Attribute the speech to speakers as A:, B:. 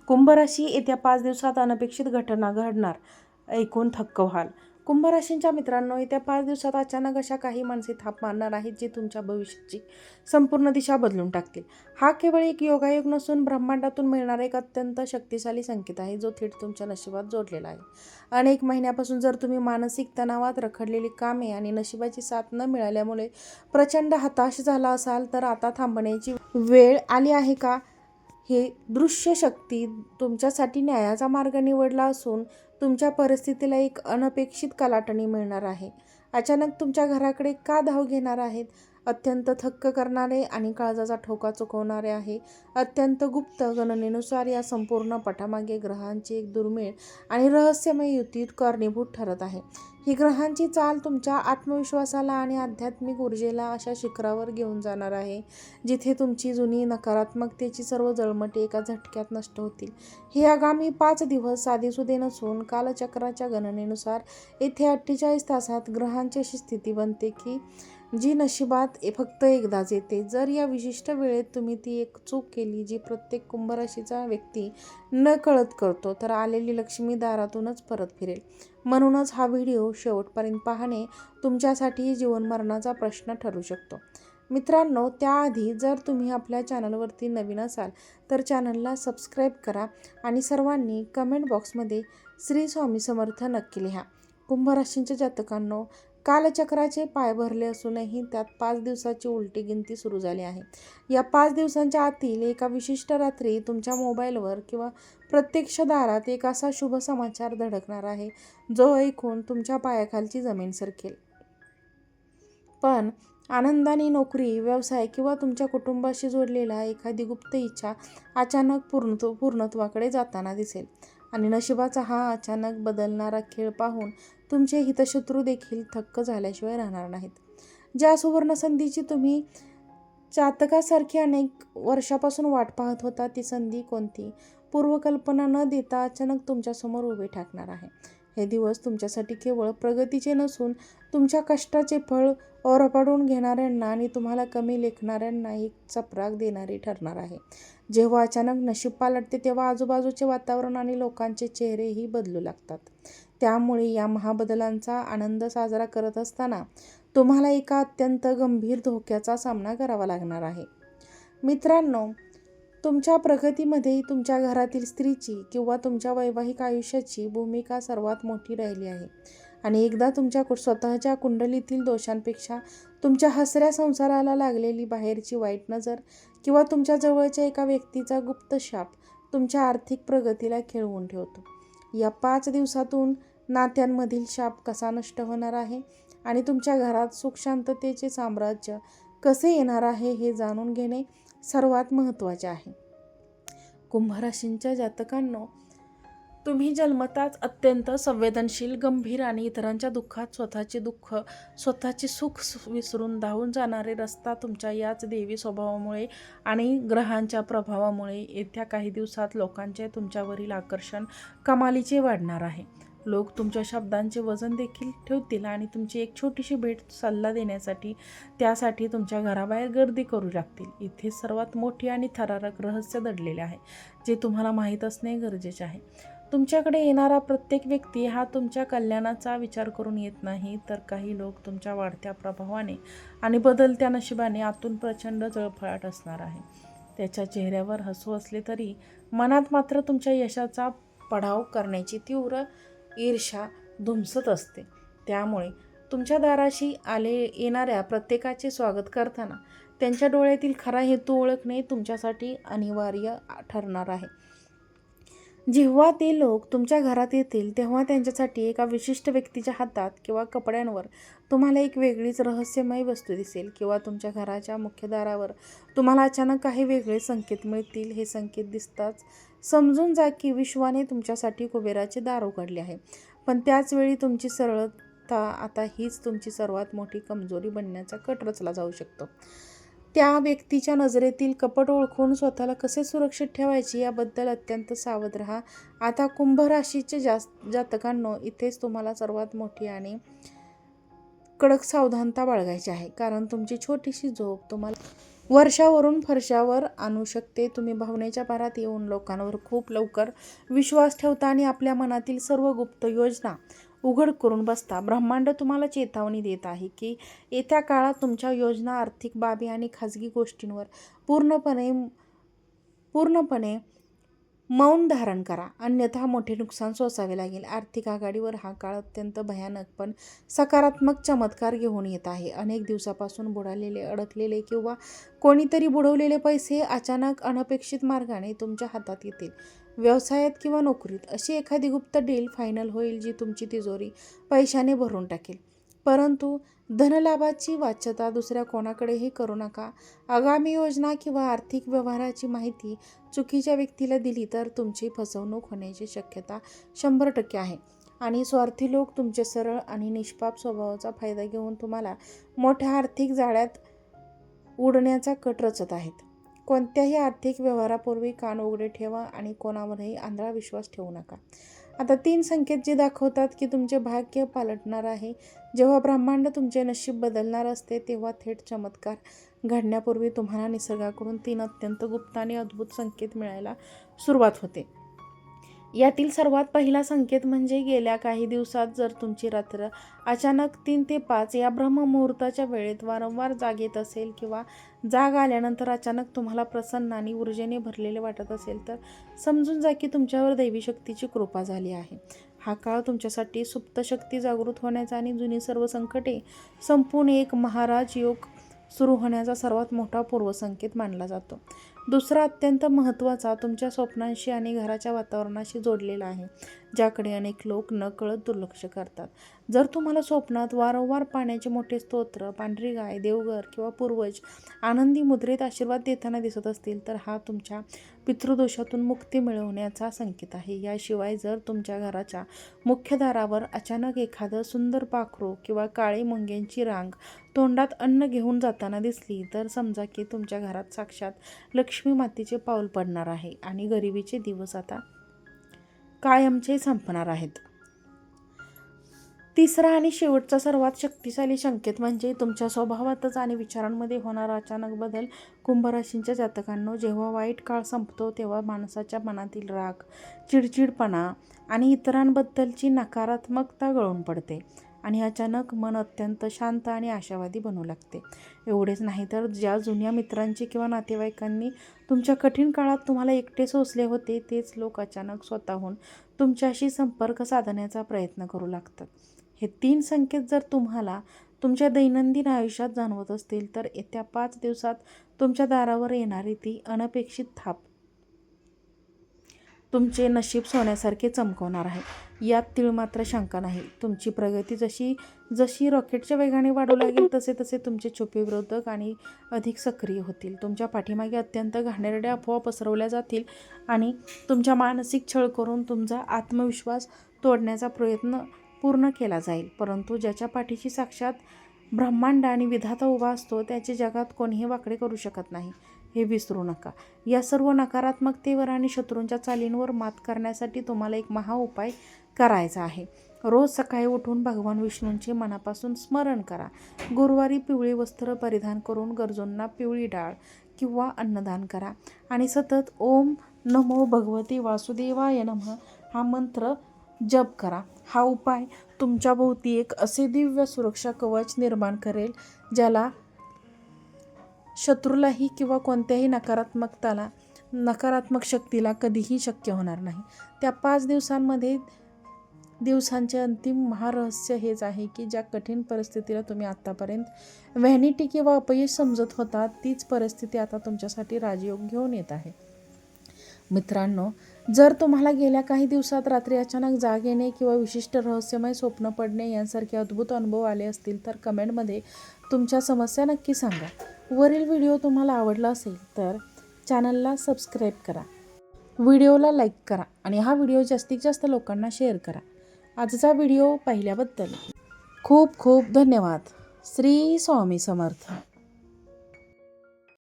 A: कुंभ राशी येत्या 5 दिवसात अनपेक्षित घटना घडणार, ऐकून थक्क व्हाल. कुंभ राशींच्या मित्रांनो, येत्या 5 दिवसात अचानक अशा काही माणसे थाप मारणार आहेत जे तुमच्या भविष्याची संपूर्ण दिशा बदलून टाकतील. हा केवळ एक योगायोग नसून ब्रह्मांडातून मिळणारा एक अत्यंत शक्तिशाली संकेत आहे, जो थेट तुमच्या नशिबात जोडलेला आहे. अनेक महिन्यापासून जर तुम्ही मानसिक तणावात रखडलेली कामे आणि नशिबाची साथ न मिळाल्यामुळे प्रचंड हताश झाला असाल, तर आता थांबण्याची वेळ आली आहे का? हे दृश्य शक्ती तुमच्यासाठी न्यायाचा मार्ग निवडला असून तुमच्या परिस्थितीला एक अनपेक्षित कलाटणी मिळणार आहे. अचानक तुमच्या घराकडे का धाव घेणार आहेत? अत्यंत थक्क करणारे आणि काळजाचा ठोका चुकवणारे आहे. अत्यंत गुप्त गणनेनुसार या संपूर्ण पटामागे ग्रहांची एक दुर्मिळ आणि रहस्यमय युती कारणीभूत ठरत आहे. ही ग्रहांची चाल तुमच्या आत्मविश्वासाला आणि आध्यात्मिक ऊर्जेला अशा शिखरावर घेऊन जाणार आहे, जिथे तुमची जुनी नकारात्मकतेची सर्व जळमटे एका झटक्यात नष्ट होतील. हे आगामी 5 दिवस साधेसुधे नसून कालचक्राच्या गणनेनुसार येथे 48 तासात ग्रहांची अशी स्थिती बनते की जी नशिबात फक्त एकदाच येते. जर या विशिष्ट वेळेत तुम्ही ती एक चूक केली जी प्रत्येक कुंभ राशीचा व्यक्ती नकळत करतो, तर आलेली लक्ष्मी दारातूनच परत फिरेल. म्हणूनच हा व्हिडिओ शेवटपर्यंत पाहणे तुमच्यासाठी जीवनमरणाचा प्रश्न ठरू शकतो. मित्रांनो, त्याआधी जर तुम्ही आपल्या चॅनलवरती नवीन असाल तर चॅनलला सबस्क्राईब करा आणि सर्वांनी कमेंट बॉक्समध्ये श्री स्वामी समर्थ नक्की लिहा. कुंभ राशींच्या जातकांनो, कालचक्राचे पाय भरले असूनही त्यात 5 दिवसाची उलटी गिनती सुरू झाली आहे. या 5 दिवसांच्या आतील एका विशिष्ट रात्री तुमच्या मोबाईलवर किंवा प्रत्यक्ष दारात एक असा शुभ समाचार धडकणार आहे, जो ऐकून तुमच्या पायाखालची जमीन सरकेल. पण आनंदाने नोकरी, व्यवसाय किंवा तुमच्या कुटुंबाशी जोडलेला एखादी गुप्त इच्छा अचानक पूर्णत्वाकडे जाताना दिसेल. आणि नशिबाचा हा अचानक बदलणारा खेळ पाहून तुमचे हितशत्रू देखील थक्क झाल्याशिवाय राहणार नाहीत. ज्या सुवर्ण संधीची तुम्ही चातकासारखी अनेक वर्षापासून वाट पाहत होता, ती संधी कोणती पूर्वकल्पना न देता अचानक तुमच्यासमोर उभी ठाकणार आहे. हे दिवस तुमच्यासाठी केवळ प्रगतीचे नसून तुमच्या कष्टाचे फळ ओरबाडून घेणाऱ्यांना आणि तुम्हाला कमी लेखणाऱ्यांना एक चपराक देणारे ठरणार आहे. जेव्हा अचानक नशीब पालटते, तेव्हा आजूबाजूचे वातावरण आणि लोकांचे चेहरेही बदलू लागतात. त्यामुळे या महाबदलांचा आनंद साजरा करत असताना तुम्हाला एका अत्यंत गंभीर धोक्याचा सामना करावा लागणार आहे. मित्रांनो, तुमच्या प्रगतीमध्ये तुमच्या घरातील स्त्रीची किंवा तुमच्या वैवाहिक आयुष्याची भूमिका सर्वात मोठी राहिली आहे. आणि एकदा तुमच्या स्वतःच्या कुंडलीतील दोषांपेक्षा तुमच्या हसऱ्या संसाराला लागलेली बाहेरची वाईट नजर किंवा तुमच्या जवळच्या एका व्यक्तीचा गुप्त शाप तुमच्या आर्थिक प्रगतीला खिळवून ठेवतो. या 5 दिवसातून नात्यांमधील शाप कसा नष्ट होणार आहे आणि तुमच्या घरात सुख शांततेचे साम्राज्य कसे येणार आहे, हे जाणून घेणे सर्वात महत्त्वाचे आहे. कुंभ राशींच्या जातकांनो, तुम्ही जन्मताच अत्यंत संवेदनशील, गंभीर आणि इतरांच्या दुःखात स्वतःचे दुःख, स्वतःचे सुख विसरून धावून जाणारे रस्ता तुमच्या याच देवी स्वभावामुळे आणि ग्रहांच्या प्रभावामुळे येत्या काही दिवसात लोकांचे तुमच्यावरील आकर्षण कमालीचे वाढणार आहे. लोक तुमच्या शब्दांचे वजन देखील ठेवतील आणि तुमची एक छोटीशी भेट सल्ला देण्यासाठी त्यासाठी तुमच्या घराबाहेर गर्दी करू लागतील. इथे सर्वात मोठी आणि थरारक रहस्य दडलेले आहे, जे तुम्हाला माहीत असणे गरजेचे आहे. तुमच्याकडे येणारा प्रत्येक व्यक्ती हा तुमच्या कल्याणाचा विचार करून येत नाही, तर काही लोक तुमच्या वाढत्या प्रभावाने आणि बदलत्या नशिबाने आतून प्रचंड जळफळाट असणार आहे. त्याच्या चेहऱ्यावर हसू असले तरी मनात मात्र तुमच्या यशाचा पडाव करण्याची तीव्र ईर्ष्या धुमसत असते. त्यामुळे तुमच्या दाराशी येणाऱ्या प्रत्येकाचे स्वागत करताना त्यांच्या डोळ्यातील खरा हेतू ओळखणे तुमच्यासाठी अनिवार्य ठरणार आहे. जेव्हा ते लोक तुमच्या घरात येतील, तेव्हा त्यांच्यासाठी एका विशिष्ट व्यक्तीच्या हातात किंवा कपड्यांवर तुम्हाला एक वेगळीच रहस्यमय वस्तू दिसेल किंवा तुमच्या घराच्या मुख्य दारावर तुम्हाला अचानक काही वेगळे संकेत मिळतील. हे संकेत दिसताच समजून जा की विश्वाने तुमच्यासाठी कुबेराचे दार उघडले आहे. पण त्याच वेळी तुमची सरळता आता हीच तुमची सर्वात मोठी कमजोरी बनण्याचा कट रचला जाऊ शकतो. त्या व्यक्तीच्या नजरेतील कपट ओळखून स्वतःला कसे सुरक्षित ठेवायचे याबद्दल अत्यंत सावध राहा. आता कुंभ राशीचे जातकांनो, इथेच तुम्हाला सर्वात मोठी आणि कडक सावधानता बाळगायची आहे, कारण तुमची छोटीशी झोप तुम्हाला वर्षावरून फरशावर आणू शकते. तुम्ही भावनेच्या भारात येऊन लोकांवर खूप लवकर विश्वास ठेवता आणि आपल्या मनातील सर्व गुप्त योजना उघड करून बसता. ब्रह्मांड तुम्हाला चेतावणी देत आहे की येत्या काळात तुमच्या योजना, आर्थिक बाबी आणि खाजगी गोष्टींवर पूर्णपणे मौन धारण करा, अन्यथा मोठे नुकसान सोसावे लागेल. आर्थिक आघाडीवर हा काळ अत्यंत भयानक पण सकारात्मक चमत्कार घेऊन येत आहे. अनेक दिवसापासून बुडालेले, अडकलेले किंवा कोणीतरी बुडवलेले पैसे अचानक अनपेक्षित मार्गाने तुमच्या हातात येतील. व्यवसायात किंवा नोकरीत अशी एखादी गुप्त डील फायनल होईल जी तुमची तिजोरी पैशाने भरून टाकेल. परंतु धनलाभाची वाच्यता दुसऱ्या कोणाकडेही करू नका. आगामी योजना किंवा आर्थिक व्यवहाराची माहिती चुकीच्या व्यक्तीला दिली तर तुमची फसवणूक होण्याची शक्यता 100% आहे. आणि स्वार्थी लोक तुमचे सरळ आणि निष्पाप स्वभावाचा फायदा घेऊन तुम्हाला मोठ्या आर्थिक जाळ्यात उडण्याचा कट रचत आहेत. कोणत्याही आर्थिक व्यवहारापूर्वी कान उघडे ठेवा आणि कोणावरही आंधळा विश्वास ठेवू नका. आता 3 संकेत जे दाखवतात की तुमचे भाग्य पालटणार आहे. जेव्हा ब्रह्मांड तुमचे नशीब बदलणार असते तेव्हा थेट चमत्कार घडण्यापूर्वी तुम्हाला निसर्गाकडून 3 अत्यंत गुप्त आणि अद्भुत संकेत मिळायला सुरुवात होते. यातील सर्वात पहिला संकेत म्हणजे गेल्या काही दिवसात जर तुमची रात्र अचानक 3 ते 5 या ब्रह्ममुहूर्ताच्या वेळेत वारंवार जाग येत असेल किंवा जाग आल्यानंतर अचानक तुम्हाला प्रसन्न आणि ऊर्जेने भरलेले वाटत असेल तर समजून जा की तुमच्यावर दैवी शक्तीची कृपा झाली आहे. हा काळ तुमच्यासाठी सुप्त शक्ती जागृत होण्याचा आणि जुनी सर्व संकटे संपून एक महाराज योग सुरू होण्याचा सर्वात मोठा पूर्वसंकेत मानला जातो. दुसरा अत्यंत महत्त्वाचा तुमच्या स्वप्नांशी आणि घराच्या वातावरणाशी जोडलेला आहे, ज्याकडे अनेक लोक नकळत दुर्लक्ष करतात. जर तुम्हाला स्वप्नात वारंवार पाण्याचे मोठे स्तोत्र, पांढरी गाय, देवघर किंवा पूर्वज आनंदी मुद्रेत आशीर्वाद देताना दिसत असतील तर हा तुमच्या पितृदोषातून मुक्ती मिळवण्याचा संकेत आहे. याशिवाय जर तुमच्या घराच्या मुख्य दारावर अचानक एखादं सुंदर पाखरू किंवा काळी मुंग्यांची रांग तोंडात अन्न घेऊन जाताना दिसली तर समजा की तुमच्या घरात साक्षात लक्ष्मी मातेचे पाऊल पडणार आहे आणि गरिबीचे दिवस आता कायमचे संपणार आहेत. तिसरा आणि शेवटचा सर्वात शक्तिशाली संकेत म्हणजे तुमच्या स्वभावातच आणि विचारांमध्ये होणारा अचानक बदल. कुंभ राशींच्या जातकांनो, जेव्हा वाईट काळ संपतो तेव्हा माणसाच्या मनातील राग, चिडचिडपणा आणि इतरांबद्दलची नकारात्मकता गळून पडते आणि अचानक मन अत्यंत शांत आणि आशावादी बनू लागते. एवढेच नाही तर ज्या जुन्या मित्रांची किंवा नातेवाईकांनी तुमच्या कठीण काळात तुम्हाला एकटे सोसले होते तेच लोक अचानक स्वतःहून तुमच्याशी संपर्क साधण्याचा प्रयत्न करू लागतात. हे 3 संकेत जर तुम्हाला तुमच्या दैनंदिन आयुष्यात जाणवत असतील तर येत्या 5 दिवसात तुमच्या दारावर येणारी ती अनपेक्षित थाप तुमचे नशीब सोन्यासारखे चमकवणार आहे. यात तीळमात्र शंका नाही. तुमची प्रगती जशी जशी रॉकेटच्या वेगाने वाढू लागेल तसे तसे तुमचे छुपे विरोधक आणि अधिक सक्रिय होतील. तुमच्या पाठीमागे अत्यंत घाणेरड्या अफवा पसरवल्या जातील आणि तुमच्या मानसिक छळ करून तुमचा आत्मविश्वास तोडण्याचा प्रयत्न पूर्ण केला जाईल. परंतु ज्याच्या पाठीशी साक्षात ब्रह्मांड आणि विधाता उभा असतो त्याचे जगात कोणीही वाकडे करू शकत नाही, हे विसरू नका. या सर्व नकारात्मकतेवर आणि शत्रूंच्या चालींवर मात करण्यासाठी तुम्हाला एक महाउपाय करायचा आहे. रोज सकाळी उठून भगवान विष्णूंचे मनापासून स्मरण करा. गुरुवारी पिवळी वस्त्र परिधान करून गरजूंना पिवळी डाळ किंवा अन्नदान करा आणि सतत ओम नमो भगवते वासुदेवाय नमः हा मंत्र जप करा. हा उपाय तुमच्याभोवती एक असे दिव्य सुरक्षा कवच निर्माण करेल ज्याला शत्रूलाही किंवा कोणत्याही नकारात्मक शक्तीला कधीही शक्य होणार नाही. त्या 5 दिवसांचे अंतिम महारहस्य हेच आहे की ज्या कठीण परिस्थितीला तुम्ही आत्तापर्यंत व्हॅनिटी किंवा अपयश समजत होता तीच परिस्थिती आता तुमच्यासाठी राजयोग घेऊन येत आहे. मित्रांनो, जर तुम्हाला गेल्या काही दिवसात रात्री अचानक जाग येणे किंवा विशिष्ट रहस्यमय स्वप्न पडणे यांसारखे अद्भुत अनुभव आले असतील तर कमेंटमध्ये तुमच्या समस्या नक्की सांगा. वरील व्हिडिओ तुम्हाला आवडला असेल तर चॅनलला सबस्क्राईब करा, व्हिडिओला लाईक करा आणि हा व्हिडिओ जास्तीत जास्त लोकांना शेअर करा. आजचा व्हिडिओ पाहिल्याबद्दल खूप खूप धन्यवाद. श्री स्वामी समर्थ.